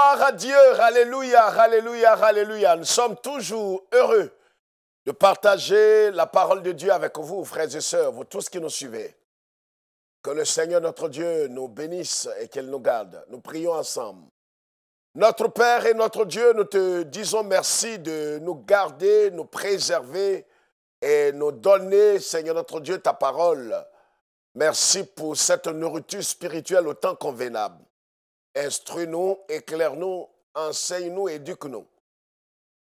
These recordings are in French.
Gloire à Dieu, alléluia, alléluia, alléluia. Nous sommes toujours heureux de partager la parole de Dieu avec vous, frères et sœurs, vous tous qui nous suivez. Que le Seigneur notre Dieu nous bénisse et qu'il nous garde. Nous prions ensemble. Notre Père et notre Dieu, nous te disons merci de nous garder, nous préserver et nous donner, Seigneur notre Dieu, ta parole. Merci pour cette nourriture spirituelle au temps convenable. Instruis-nous, éclaire-nous, enseigne-nous, éduque-nous.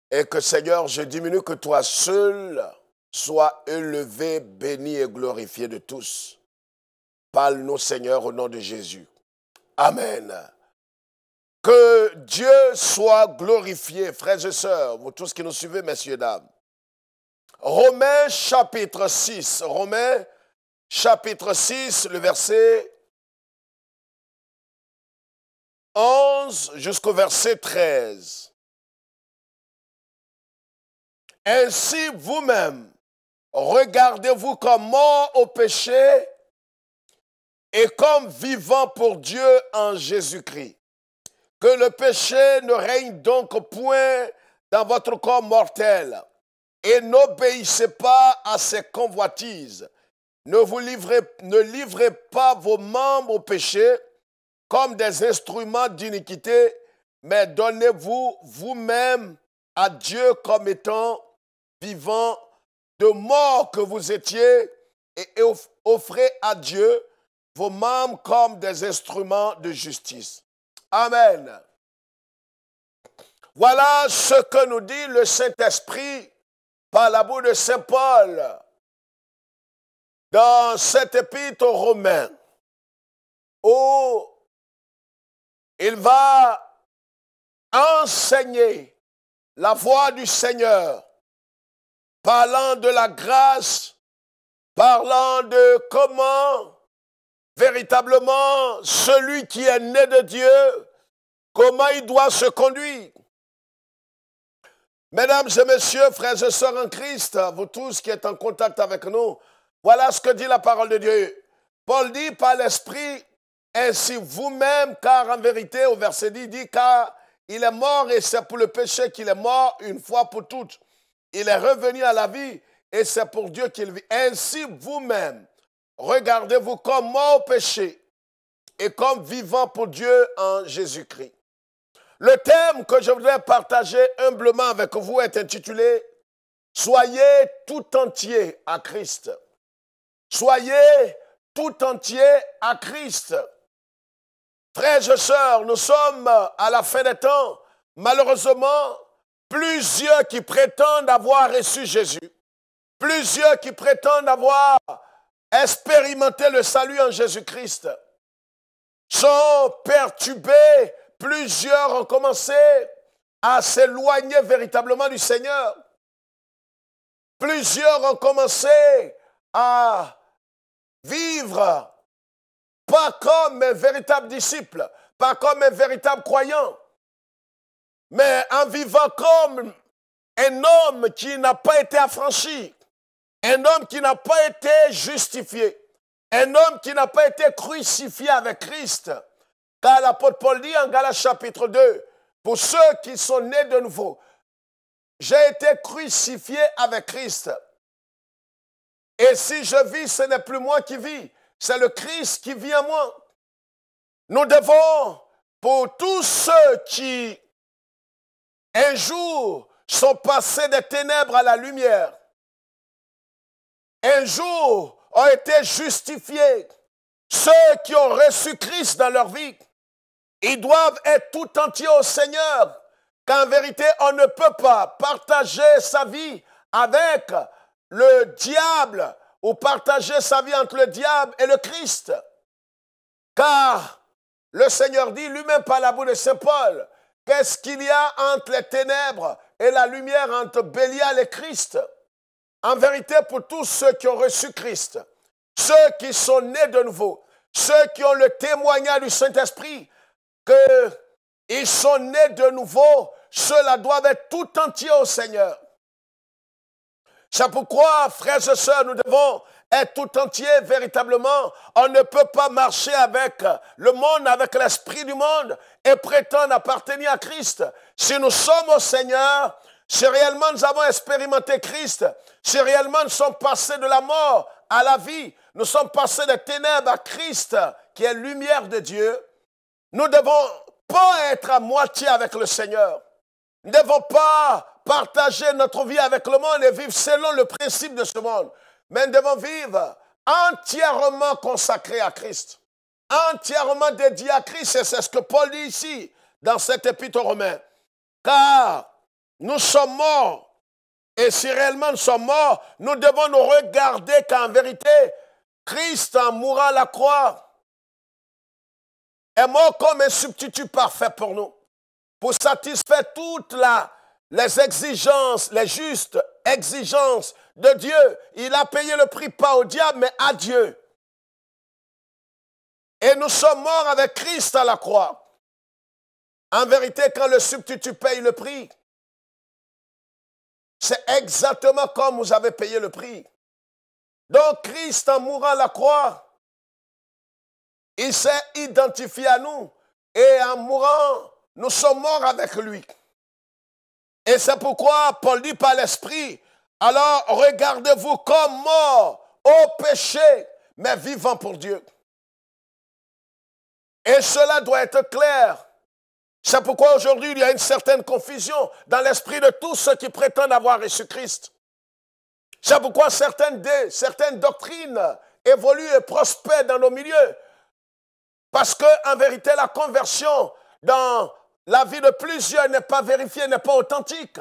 Et que, Seigneur, je diminue, que toi seul sois élevé, béni et glorifié de tous. Parle-nous, Seigneur, au nom de Jésus. Amen. Que Dieu soit glorifié, frères et sœurs, vous tous qui nous suivez, messieurs, dames. Romains chapitre 6, Romains chapitre 6, le verset 11 jusqu'au verset 13. Ainsi vous-même, regardez-vous comme morts au péché et comme vivants pour Dieu en Jésus-Christ. Que le péché ne règne donc point dans votre corps mortel et n'obéissez pas à ses convoitises. Ne livrez pas vos membres au péché comme des instruments d'iniquité, mais donnez-vous vous-même à Dieu comme étant vivants, de mort que vous étiez, et offrez à Dieu vos membres comme des instruments de justice. Amen. Voilà ce que nous dit le Saint-Esprit par la bouche de Saint Paul dans cette épître aux Romains, où il va enseigner la voie du Seigneur, parlant de la grâce, parlant de comment véritablement celui qui est né de Dieu, comment il doit se conduire. Mesdames et messieurs, frères et sœurs en Christ, vous tous qui êtes en contact avec nous, voilà ce que dit la parole de Dieu. Paul dit par l'Esprit, ainsi vous-même, car en vérité, au verset 10, il dit, car il est mort et c'est pour le péché qu'il est mort une fois pour toutes. Il est revenu à la vie et c'est pour Dieu qu'il vit. Ainsi vous-même, regardez-vous comme mort au péché et comme vivant pour Dieu en Jésus-Christ. Le thème que je voudrais partager humblement avec vous est intitulé « Soyez tout entier à Christ ». Soyez tout entier à Christ. Frères et sœurs, nous sommes à la fin des temps. Malheureusement, plusieurs qui prétendent avoir reçu Jésus, plusieurs qui prétendent avoir expérimenté le salut en Jésus-Christ, sont perturbés. Plusieurs ont commencé à s'éloigner véritablement du Seigneur. Plusieurs ont commencé à vivre pas comme un véritable disciple, pas comme un véritable croyant, mais en vivant comme un homme qui n'a pas été affranchi, un homme qui n'a pas été justifié, un homme qui n'a pas été crucifié avec Christ. Car l'apôtre Paul dit en Galates chapitre 2, pour ceux qui sont nés de nouveau, j'ai été crucifié avec Christ. Et si je vis, ce n'est plus moi qui vis, c'est le Christ qui vit en moi. Nous devons, pour tous ceux qui, un jour, sont passés des ténèbres à la lumière, un jour ont été justifiés, ceux qui ont reçu Christ dans leur vie, ils doivent être tout entiers au Seigneur, qu'en vérité, on ne peut pas partager sa vie avec le diable ou partager sa vie entre le diable et le Christ. Car le Seigneur dit lui-même par la bouche de Saint Paul, qu'est-ce qu'il y a entre les ténèbres et la lumière, entre Bélial et Christ? En vérité, pour tous ceux qui ont reçu Christ, ceux qui sont nés de nouveau, ceux qui ont le témoignage du Saint-Esprit, qu'ils sont nés de nouveau, ceux-là doivent être tout entiers au Seigneur. C'est pourquoi, frères et sœurs, nous devons est tout entier, véritablement, on ne peut pas marcher avec le monde, avec l'esprit du monde et prétendre appartenir à Christ. Si nous sommes au Seigneur, si réellement nous avons expérimenté Christ, si réellement nous sommes passés de la mort à la vie, nous sommes passés des ténèbres à Christ, qui est lumière de Dieu, nous ne devons pas être à moitié avec le Seigneur. Nous ne devons pas partager notre vie avec le monde et vivre selon le principe de ce monde. Mais nous devons vivre entièrement consacrés à Christ, entièrement dédiés à Christ. Et c'est ce que Paul dit ici, dans cet épître aux Romains. Car nous sommes morts. Et si réellement nous sommes morts, nous devons nous regarder qu'en vérité, Christ, en mourant à la croix, est mort comme un substitut parfait pour nous, pour satisfaire toutes les exigences, les justes exigences de Dieu. Il a payé le prix, pas au diable, mais à Dieu. Et nous sommes morts avec Christ à la croix. En vérité, quand le substitut paye le prix, c'est exactement comme vous avez payé le prix. Donc Christ, en mourant à la croix, il s'est identifié à nous. Et en mourant, nous sommes morts avec lui. Et c'est pourquoi Paul dit par l'Esprit, alors regardez-vous comme morts au péché, mais vivants pour Dieu. Et cela doit être clair. C'est pourquoi aujourd'hui, il y a une certaine confusion dans l'esprit de tous ceux qui prétendent avoir reçu Christ. C'est pourquoi certaines doctrines évoluent et prospèrent dans nos milieux. Parce qu'en vérité, la conversion dans la vie de plusieurs n'est pas vérifiée, n'est pas authentique.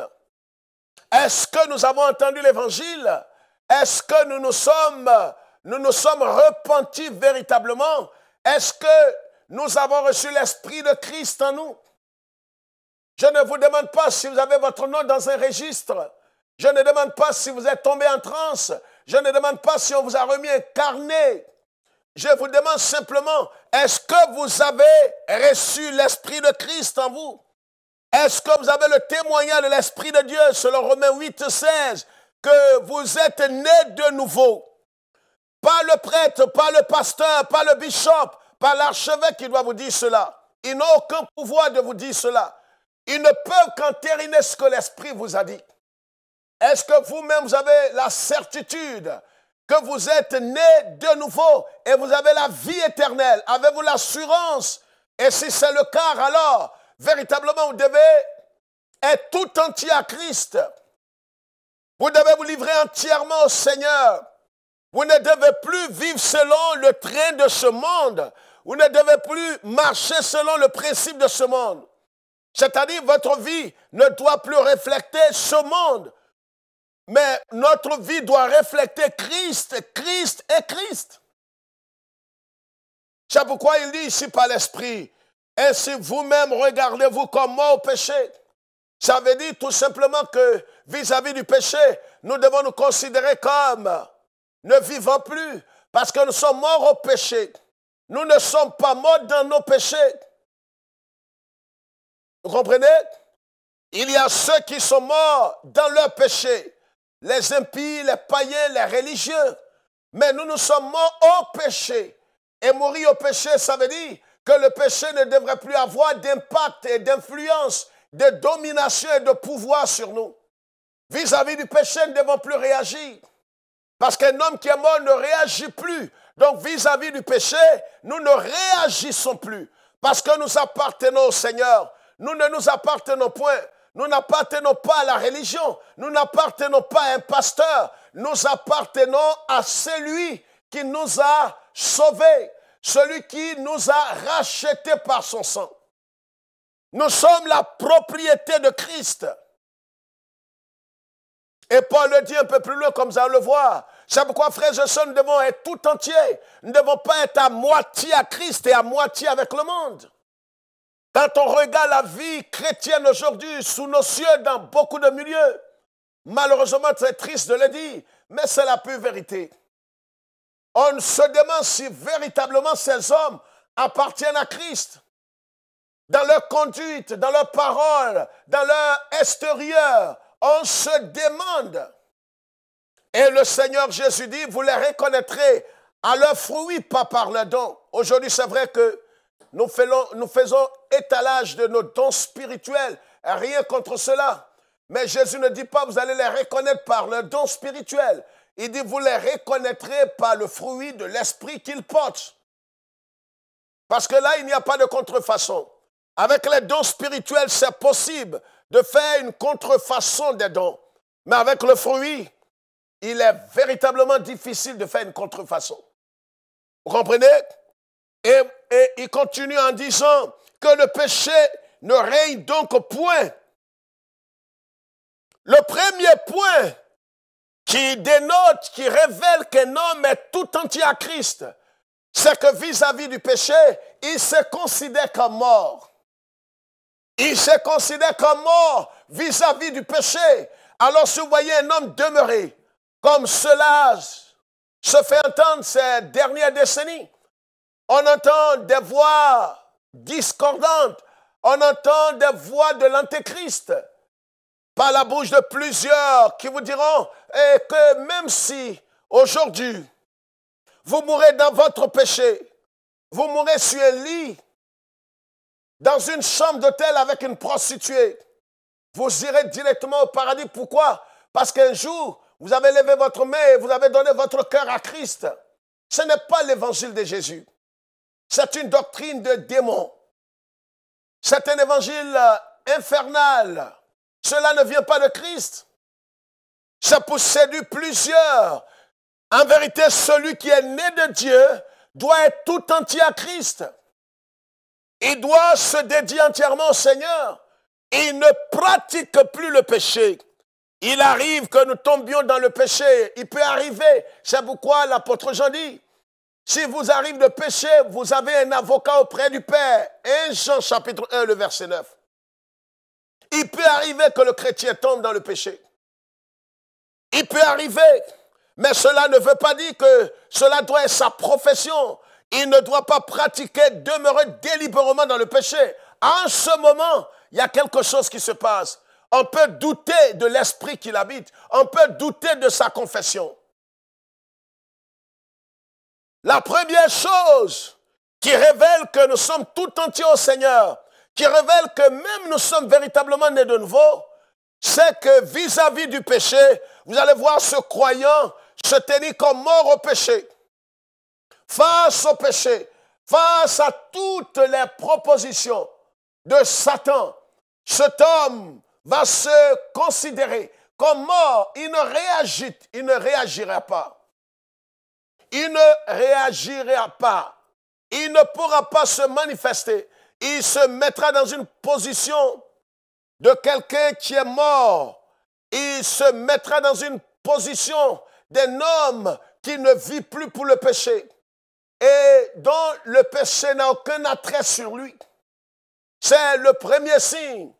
Est-ce que nous avons entendu l'évangile? Est-ce que nous nous sommes repentis véritablement? Est-ce que nous avons reçu l'Esprit de Christ en nous? Je ne vous demande pas si vous avez votre nom dans un registre. Je ne demande pas si vous êtes tombé en transe. Je ne demande pas si on vous a remis un carnet. Je vous demande simplement, est-ce que vous avez reçu l'Esprit de Christ en vous? Est-ce que vous avez le témoignage de l'Esprit de Dieu, selon Romains 8, 16, que vous êtes nés de nouveau? Pas le prêtre, pas le pasteur, pas le bishop, pas l'archevêque qui doit vous dire cela. Ils n'ont aucun pouvoir de vous dire cela. Ils ne peuvent qu'entériner ce que l'Esprit vous a dit. Est-ce que vous-même, vous avez la certitude que vous êtes nés de nouveau et vous avez la vie éternelle? Avez-vous l'assurance? Et si c'est le cas, alors, véritablement, vous devez être tout entier à Christ. Vous devez vous livrer entièrement au Seigneur. Vous ne devez plus vivre selon le train de ce monde. Vous ne devez plus marcher selon le principe de ce monde. C'est-à-dire, votre vie ne doit plus refléter ce monde. Mais notre vie doit refléter Christ, Christ et Christ. C'est pourquoi il dit ici par l'Esprit, ainsi vous-même regardez-vous comme morts au péché. Ça veut dire tout simplement que vis-à-vis du péché, nous devons nous considérer comme ne vivant plus, parce que nous sommes morts au péché. Nous ne sommes pas morts dans nos péchés. Vous comprenez? Il y a ceux qui sont morts dans leur péché. Les impies, les païens, les religieux. Mais nous sommes morts au péché. Et mourir au péché, ça veut dire que le péché ne devrait plus avoir d'impact et d'influence, de domination et de pouvoir sur nous. Vis-à-vis du péché, nous ne devons plus réagir. Parce qu'un homme qui est mort ne réagit plus. Donc vis-à-vis du péché, nous ne réagissons plus. Parce que nous appartenons au Seigneur. Nous ne nous appartenons point. Nous n'appartenons pas à la religion. Nous n'appartenons pas à un pasteur. Nous appartenons à celui qui nous a sauvés. Celui qui nous a rachetés par son sang. Nous sommes la propriété de Christ. Et Paul le dit un peu plus loin, comme ça on le voit. C'est pourquoi, frères et sœurs, nous devons être tout entiers. Nous ne devons pas être à moitié à Christ et à moitié avec le monde. Quand on regarde la vie chrétienne aujourd'hui sous nos cieux dans beaucoup de milieux, malheureusement, c'est triste de le dire, mais c'est la pure vérité. On se demande si véritablement ces hommes appartiennent à Christ. Dans leur conduite, dans leurs paroles, dans leur extérieur, on se demande. Et le Seigneur Jésus dit, vous les reconnaîtrez à leurs fruits, pas par leurs dons. Aujourd'hui, c'est vrai que nous faisons étalage de nos dons spirituels. Rien contre cela. Mais Jésus ne dit pas, vous allez les reconnaître par leurs dons spirituels. Il dit, vous les reconnaîtrez par le fruit de l'esprit qu'ils portent. Parce que là, il n'y a pas de contrefaçon. Avec les dons spirituels, c'est possible de faire une contrefaçon des dons. Mais avec le fruit, il est véritablement difficile de faire une contrefaçon. Vous comprenez? Et il continue en disant que le péché ne règne donc point. Le premier point qui dénote, qui révèle qu'un homme est tout entier à Christ, c'est que vis-à-vis du péché, il se considère comme mort. Il se considère comme mort vis-à-vis du péché. Alors si vous voyez un homme demeurer, comme cela se fait entendre ces dernières décennies, on entend des voix discordantes, on entend des voix de l'antéchrist par la bouche de plusieurs qui vous diront que même si aujourd'hui vous mourrez dans votre péché, vous mourrez sur un lit, dans une chambre d'hôtel avec une prostituée, vous irez directement au paradis. Pourquoi? Parce qu'un jour, vous avez levé votre main et vous avez donné votre cœur à Christ. Ce n'est pas l'évangile de Jésus. C'est une doctrine de démon. C'est un évangile infernal. Cela ne vient pas de Christ. Ça peut séduire plusieurs. En vérité, celui qui est né de Dieu doit être tout entier à Christ. Il doit se dédier entièrement au Seigneur. Il ne pratique plus le péché. Il arrive que nous tombions dans le péché. Il peut arriver. C'est pourquoi l'apôtre Jean dit, si vous arrive de pécher, vous avez un avocat auprès du Père. 1 Jean chapitre 1, le verset 9. Il peut arriver que le chrétien tombe dans le péché. Il peut arriver, mais cela ne veut pas dire que cela doit être sa profession. Il ne doit pas pratiquer, demeurer délibérément dans le péché. En ce moment, il y a quelque chose qui se passe. On peut douter de l'esprit qu'il habite. On peut douter de sa confession. La première chose qui révèle que nous sommes tout entiers au Seigneur, qui révèle que même nous sommes véritablement nés de nouveau, c'est que vis-à-vis du péché, vous allez voir ce croyant se tenir comme mort au péché. Face au péché, face à toutes les propositions de Satan, cet homme va se considérer comme mort. Il ne réagira pas. Il ne réagira pas. Il ne pourra pas se manifester. Il se mettra dans une position de quelqu'un qui est mort. Il se mettra dans une position d'un homme qui ne vit plus pour le péché et dont le péché n'a aucun attrait sur lui. C'est le premier signe.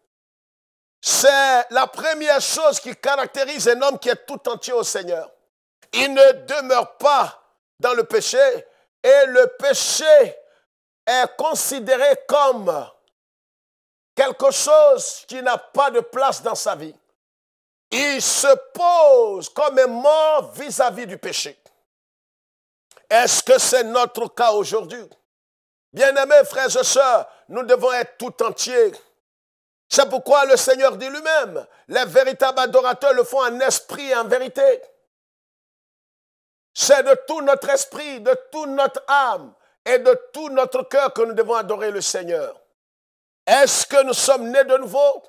C'est la première chose qui caractérise un homme qui est tout entier au Seigneur. Il ne demeure pas dans le péché et le péché est considéré comme quelque chose qui n'a pas de place dans sa vie. Il se pose comme un mort vis-à-vis du péché. Est-ce que c'est notre cas aujourd'hui? Bien-aimés frères et sœurs, nous devons être tout entiers. C'est pourquoi le Seigneur dit lui-même, les véritables adorateurs le font en esprit et en vérité. C'est de tout notre esprit, de toute notre âme et de tout notre cœur que nous devons adorer le Seigneur. Est-ce que nous sommes nés de nouveau?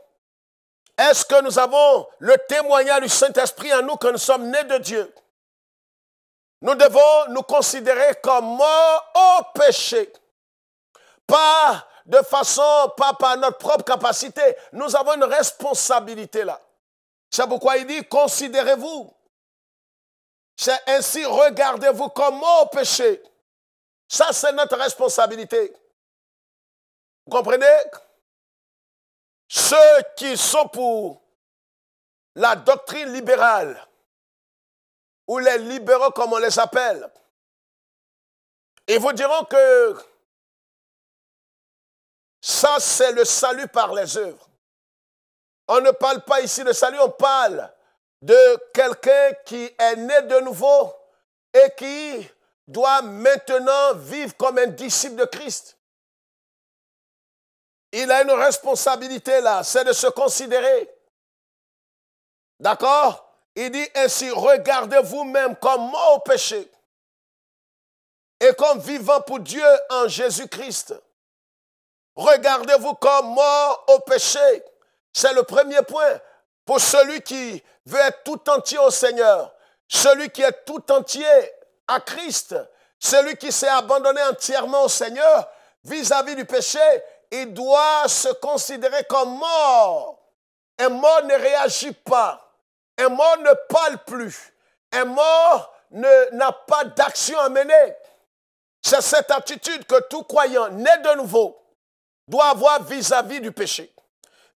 Est-ce que nous avons le témoignage du Saint-Esprit en nous que nous sommes nés de Dieu? Nous devons nous considérer comme morts au péché. Pas par notre propre capacité. Nous avons une responsabilité là. C'est pourquoi il dit, considérez-vous. C'est ainsi, regardez-vous comme morts au péché. Ça, c'est notre responsabilité. Vous comprenez? Ceux qui sont pour la doctrine libérale, ou les libéraux comme on les appelle, ils vous diront que ça c'est le salut par les œuvres. On ne parle pas ici de salut, on parle de quelqu'un qui est né de nouveau et qui doit maintenant vivre comme un disciple de Christ. Il a une responsabilité là, c'est de se considérer. D'accord? Il dit ainsi, regardez vous-même comme mort au péché et comme vivant pour Dieu en Jésus-Christ. Regardez-vous comme mort au péché. C'est le premier point pour celui qui veut être tout entier au Seigneur, celui qui est tout entier à Christ, celui qui s'est abandonné entièrement au Seigneur vis-à-vis du péché, il doit se considérer comme mort. Un mort ne réagit pas. Un mort ne parle plus. Un mort n'a pas d'action à mener. C'est cette attitude que tout croyant né de nouveau doit avoir vis-à-vis du péché.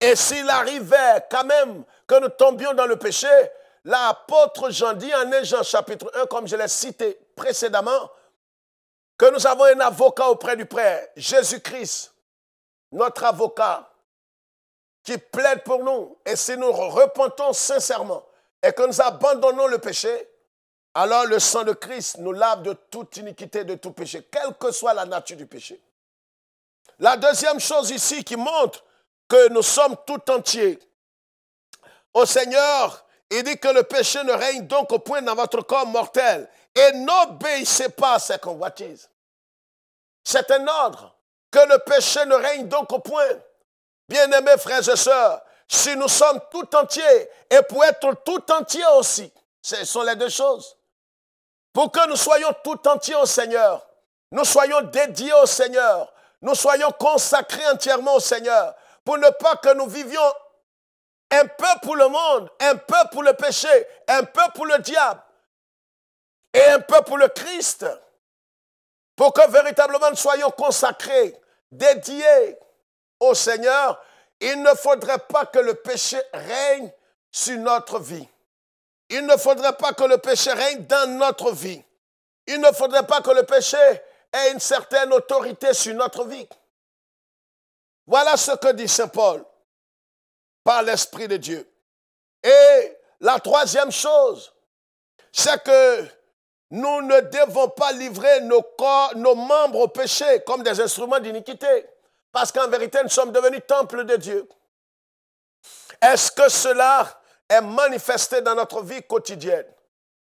Et s'il arrivait quand même que nous tombions dans le péché, l'apôtre Jean dit en 1 Jean chapitre 1, comme je l'ai cité précédemment, que nous avons un avocat auprès du Père, Jésus-Christ, notre avocat, qui plaide pour nous. Et si nous repentons sincèrement et que nous abandonnons le péché, alors le sang de Christ nous lave de toute iniquité, de tout péché, quelle que soit la nature du péché. La deuxième chose ici qui montre que nous sommes tout entiers au Seigneur, il dit que le péché ne règne donc au point dans votre corps mortel et n'obéissez pas à ses convoitises. C'est un ordre, que le péché ne règne donc au point. Bien-aimés frères et sœurs, si nous sommes tout entiers et pour être tout entiers aussi, ce sont les deux choses. Pour que nous soyons tout entiers au Seigneur, nous soyons dédiés au Seigneur, nous soyons consacrés entièrement au Seigneur, pour ne pas que nous vivions un peu pour le monde, un peu pour le péché, un peu pour le diable et un peu pour le Christ, pour que véritablement nous soyons consacrés, dédiés au Seigneur. Il ne faudrait pas que le péché règne sur notre vie. Il ne faudrait pas que le péché règne dans notre vie. Il ne faudrait pas que le péché ait une certaine autorité sur notre vie. Voilà ce que dit Saint Paul par l'Esprit de Dieu. Et la troisième chose, c'est que nous ne devons pas livrer nos corps, nos membres au péché comme des instruments d'iniquité. Parce qu'en vérité, nous sommes devenus temple de Dieu. Est-ce que cela est manifesté dans notre vie quotidienne?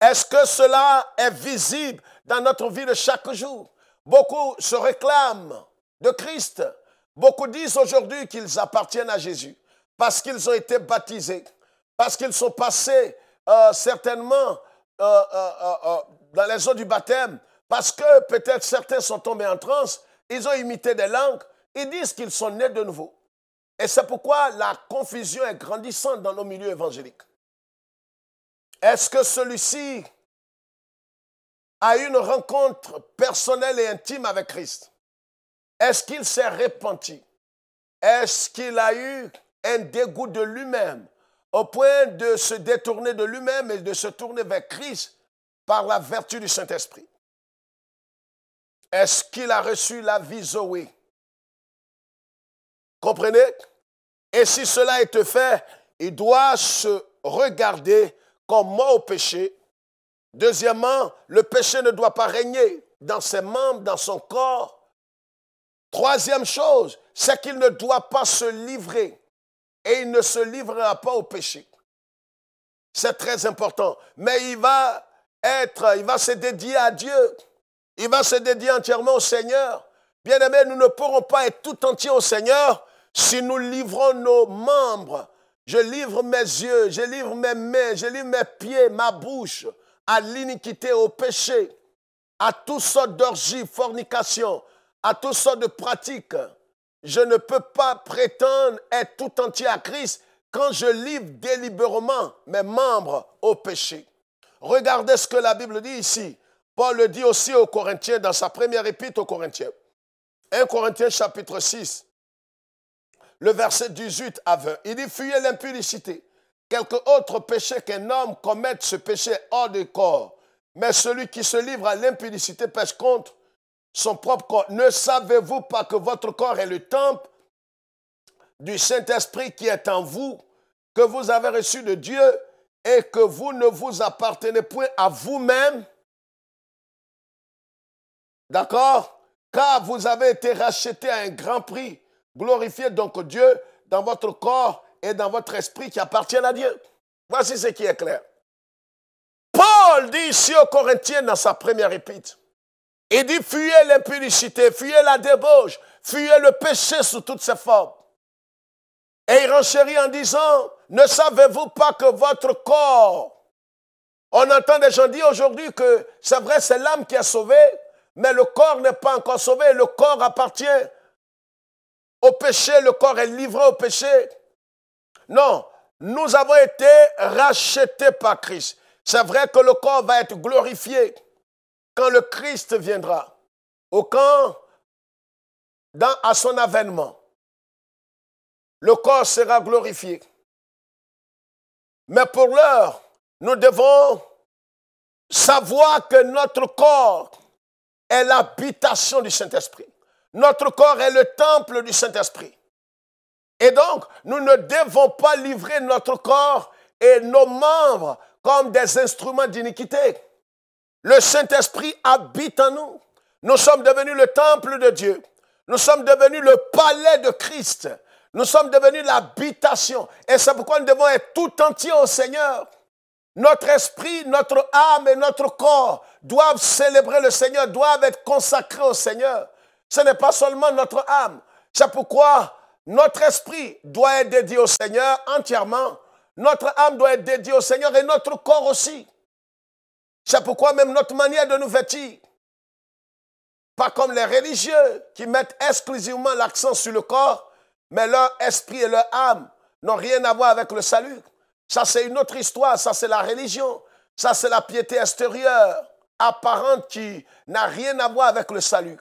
Est-ce que cela est visible dans notre vie de chaque jour? Beaucoup se réclament de Christ. Beaucoup disent aujourd'hui qu'ils appartiennent à Jésus parce qu'ils ont été baptisés, parce qu'ils sont passés certainement dans les eaux du baptême, parce que peut-être certains sont tombés en transe, ils ont imité des langues, ils disent qu'ils sont nés de nouveau. Et c'est pourquoi la confusion est grandissante dans nos milieux évangéliques. Est-ce que celui-ci a eu une rencontre personnelle et intime avec Christ? Est-ce qu'il s'est repenti? Est-ce qu'il a eu un dégoût de lui-même au point de se détourner de lui-même et de se tourner vers Christ par la vertu du Saint-Esprit? Est-ce qu'il a reçu la vie Zoé? Comprenez? Et si cela est fait, il doit se regarder comme mort au péché. Deuxièmement, le péché ne doit pas régner dans ses membres, dans son corps. Troisième chose, c'est qu'il ne doit pas se livrer. Et il ne se livrera pas au péché. C'est très important. Mais il va se dédier à Dieu. Il va se dédier entièrement au Seigneur. Bien-aimés, nous ne pourrons pas être tout entiers au Seigneur si nous livrons nos membres. Je livre mes yeux, je livre mes mains, je livre mes pieds, ma bouche à l'iniquité, au péché, à toutes sortes d'orgies, fornications, à toutes sortes de pratiques. Je ne peux pas prétendre être tout entier à Christ quand je livre délibérément mes membres au péché. Regardez ce que la Bible dit ici. Paul le dit aussi aux Corinthiens dans sa première épître aux Corinthiens. 1 Corinthiens chapitre 6, le verset 18 à 20. Il dit, fuyez l'impudicité. Quelque autre péché qu'un homme commette ce péché hors du corps. Mais celui qui se livre à l'impudicité pêche contre son propre corps. Ne savez-vous pas que votre corps est le temple du Saint-Esprit qui est en vous, que vous avez reçu de Dieu et que vous ne vous appartenez point à vous-même, d'accord? Car vous avez été rachetés à un grand prix. Glorifiez donc Dieu dans votre corps et dans votre esprit qui appartiennent à Dieu. Voici ce qui est clair. Paul dit ici aux Corinthiens dans sa première épître, il dit fuyez l'impudicité, fuyez la débauche, fuyez le péché sous toutes ses formes. Et il renchérit en disant, ne savez-vous pas que votre corps, on entend des gens dire aujourd'hui que c'est vrai, c'est l'âme qui est sauvée, mais le corps n'est pas encore sauvé, le corps appartient au péché, le corps est livré au péché. Non, nous avons été rachetés par Christ. C'est vrai que le corps va être glorifié quand le Christ viendra, ou quand, à son avènement, le corps sera glorifié. Mais pour l'heure, nous devons savoir que notre corps est l'habitation du Saint-Esprit. Notre corps est le temple du Saint-Esprit. Et donc, nous ne devons pas livrer notre corps et nos membres comme des instruments d'iniquité. Le Saint-Esprit habite en nous. Nous sommes devenus le temple de Dieu. Nous sommes devenus le palais de Christ. Nous sommes devenus l'habitation. Et c'est pourquoi nous devons être tout entiers au Seigneur. Notre esprit, notre âme et notre corps doivent célébrer le Seigneur, doivent être consacrés au Seigneur. Ce n'est pas seulement notre âme. C'est pourquoi notre esprit doit être dédié au Seigneur entièrement. Notre âme doit être dédiée au Seigneur et notre corps aussi. C'est pourquoi même notre manière de nous vêtir, pas comme les religieux qui mettent exclusivement l'accent sur le corps, mais leur esprit et leur âme n'ont rien à voir avec le salut. Ça, c'est une autre histoire. Ça, c'est la religion. Ça, c'est la piété extérieure, apparente, qui n'a rien à voir avec le salut.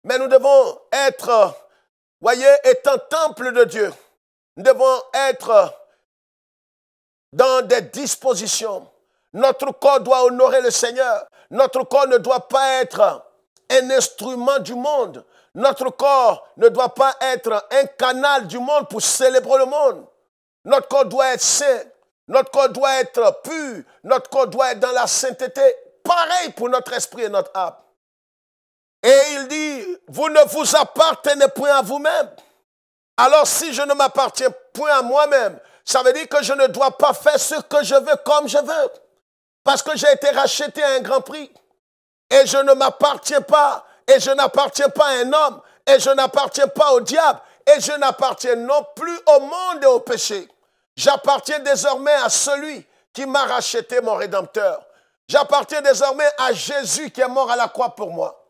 Mais nous devons être, voyez, étant temple de Dieu, nous devons être dans des dispositions. Notre corps doit honorer le Seigneur. Notre corps ne doit pas être un instrument du monde. Notre corps ne doit pas être un canal du monde pour célébrer le monde. Notre corps doit être saint. Notre corps doit être pur. Notre corps doit être dans la sainteté. Pareil pour notre esprit et notre âme. Et il dit, vous ne vous appartenez point à vous-même. Alors si je ne m'appartiens point à moi-même, ça veut dire que je ne dois pas faire ce que je veux comme je veux. Parce que j'ai été racheté à un grand prix. Et je ne m'appartiens pas. Et je n'appartiens pas à un homme. Et je n'appartiens pas au diable. Et je n'appartiens non plus au monde et au péché. J'appartiens désormais à celui qui m'a racheté, mon Rédempteur. J'appartiens désormais à Jésus qui est mort à la croix pour moi.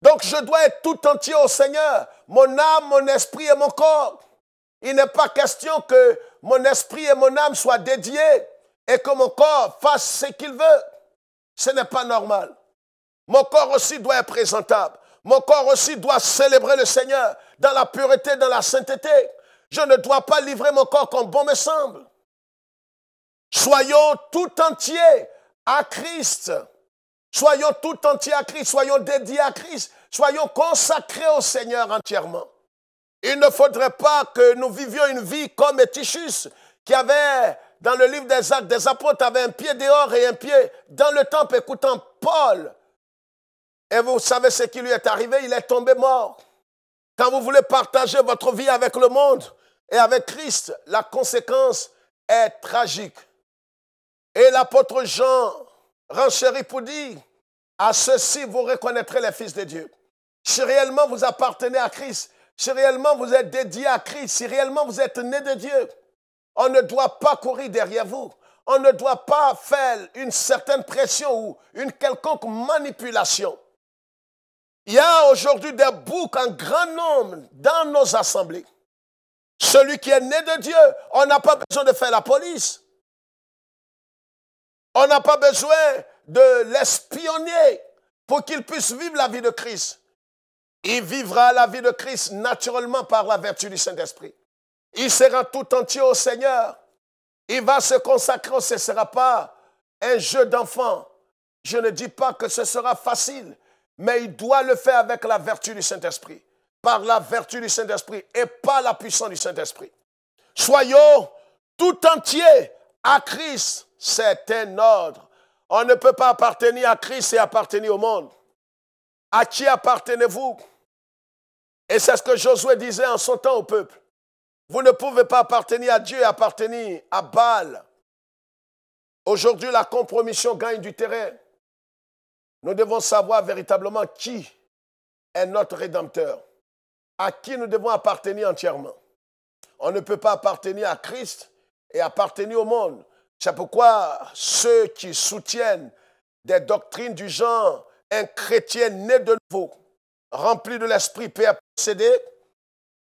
Donc je dois être tout entier au Seigneur. Mon âme, mon esprit et mon corps. Il n'est pas question que mon esprit et mon âme soient dédiés et que mon corps fasse ce qu'il veut. Ce n'est pas normal. Mon corps aussi doit être présentable. Mon corps aussi doit célébrer le Seigneur dans la pureté, dans la sainteté. Je ne dois pas livrer mon corps comme bon me semble. Soyons tout entiers à Christ. Soyons tout entiers à Christ. Soyons dédiés à Christ. Soyons consacrés au Seigneur entièrement. Il ne faudrait pas que nous vivions une vie comme Étichus, qui avait, dans le livre des Actes des Apôtres, avait un pied dehors et un pied dans le temple, écoutant Paul. Et vous savez ce qui lui est arrivé, il est tombé mort. Quand vous voulez partager votre vie avec le monde et avec Christ, la conséquence est tragique. Et l'apôtre Jean renchérit pour dire, à ceux-ci vous reconnaîtrez les fils de Dieu. Si réellement vous appartenez à Christ, si réellement vous êtes dédié à Christ, si réellement vous êtes né de Dieu, on ne doit pas courir derrière vous. On ne doit pas faire une certaine pression ou une quelconque manipulation. Il y a aujourd'hui des boucs en grand nombre dans nos assemblées. Celui qui est né de Dieu, on n'a pas besoin de faire la police. On n'a pas besoin de l'espionner pour qu'il puisse vivre la vie de Christ. Il vivra la vie de Christ naturellement par la vertu du Saint-Esprit. Il sera tout entier au Seigneur. Il va se consacrer, ce ne sera pas un jeu d'enfant. Je ne dis pas que ce sera facile, mais il doit le faire avec la vertu du Saint-Esprit. Par la vertu du Saint-Esprit et par la puissance du Saint-Esprit. Soyons tout entiers à Christ. C'est un ordre. On ne peut pas appartenir à Christ et appartenir au monde. À qui appartenez-vous? Et c'est ce que Josué disait en son temps au peuple. Vous ne pouvez pas appartenir à Dieu et appartenir à Baal. Aujourd'hui, la compromission gagne du terrain. Nous devons savoir véritablement qui est notre Rédempteur, à qui nous devons appartenir entièrement. On ne peut pas appartenir à Christ et appartenir au monde. C'est pourquoi ceux qui soutiennent des doctrines du genre, un chrétien né de nouveau, rempli de l'esprit, peut posséder,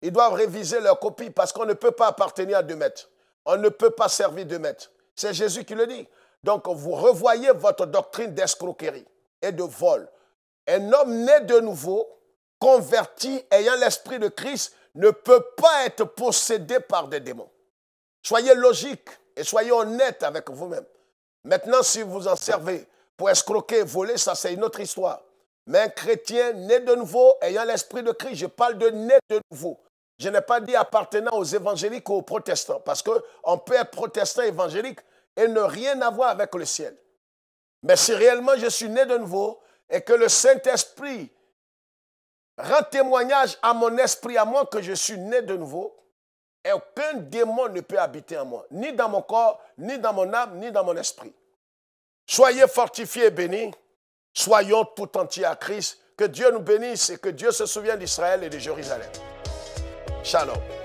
ils doivent réviser leur copie parce qu'on ne peut pas appartenir à 2 maîtres. On ne peut pas servir 2 maîtres. C'est Jésus qui le dit. Donc, vous revoyez votre doctrine d'escroquerie et de vol. Un homme né de nouveau, converti, ayant l'esprit de Christ, ne peut pas être possédé par des démons. Soyez logique et soyez honnête avec vous-même. Maintenant, si vous en servez pour escroquer et voler, ça c'est une autre histoire. Mais un chrétien né de nouveau, ayant l'esprit de Christ, je parle de né de nouveau. Je n'ai pas dit appartenant aux évangéliques ou aux protestants, parce qu'on peut être protestant évangélique et ne rien avoir avec le ciel. Mais si réellement je suis né de nouveau et que le Saint-Esprit rend témoignage à mon esprit, à moi, que je suis né de nouveau, et aucun démon ne peut habiter en moi, ni dans mon corps, ni dans mon âme, ni dans mon esprit. Soyez fortifiés et bénis, soyons tout entiers à Christ, que Dieu nous bénisse et que Dieu se souvienne d'Israël et de Jérusalem. Shalom.